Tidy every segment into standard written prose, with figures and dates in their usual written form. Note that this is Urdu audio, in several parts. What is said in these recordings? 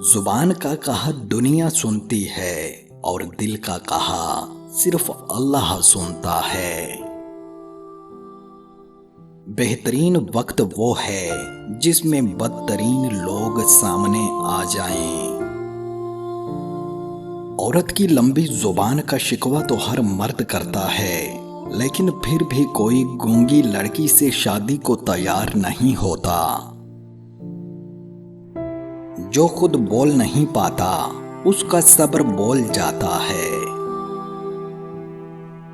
زبان کا کہا دنیا سنتی ہے اور دل کا کہا صرف اللہ سنتا ہے۔ بہترین وقت وہ ہے جس میں بدترین لوگ سامنے آ جائیں۔ عورت کی لمبی زبان کا شکوہ تو ہر مرد کرتا ہے، لیکن پھر بھی کوئی گونگی لڑکی سے شادی کو تیار نہیں ہوتا۔ جو خود بول نہیں پاتا اس کا صبر بول جاتا ہے۔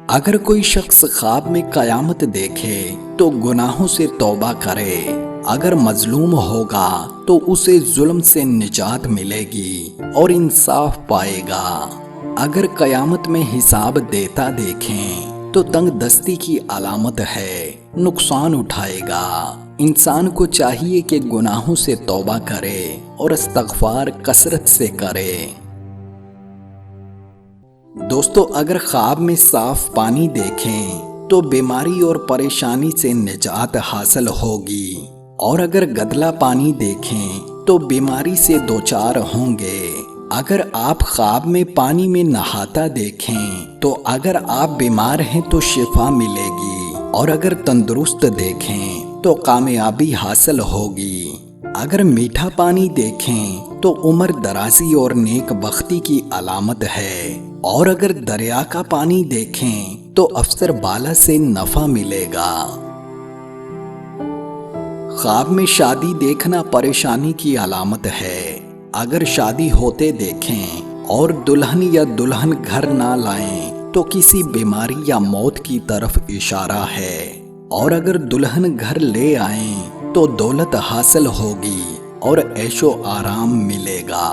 اگر کوئی شخص خواب میں قیامت دیکھے تو گناہوں سے توبہ کرے، اگر مظلوم ہوگا تو اسے ظلم سے نجات ملے گی اور انصاف پائے گا۔ اگر قیامت میں حساب دیتا دیکھیں تو تنگ دستی کی علامت ہے، نقصان اٹھائے گا۔ انسان کو چاہیے کہ گناہوں سے توبہ کرے اور استغفار کثرت سے کرے۔ دوستو، اگر خواب میں صاف پانی دیکھیں تو بیماری اور پریشانی سے نجات حاصل ہوگی، اور اگر گدلا پانی دیکھیں تو بیماری سے دوچار ہوں گے۔ اگر آپ خواب میں پانی میں نہاتا دیکھیں تو اگر آپ بیمار ہیں تو شفا ملے گی، اور اگر تندرست دیکھیں تو کامیابی حاصل ہوگی۔ اگر میٹھا پانی دیکھیں تو عمر درازی اور نیک بختی کی علامت ہے، اور اگر دریا کا پانی دیکھیں تو افسر بالا سے نفع ملے گا۔ خواب میں شادی دیکھنا پریشانی کی علامت ہے۔ اگر شادی ہوتے دیکھیں اور دلہن یا دلہن گھر نہ لائیں تو کسی بیماری یا موت کی طرف اشارہ ہے، اور اگر دلہن گھر لے آئیں تو دولت حاصل ہوگی اور عیش و آرام ملے گا۔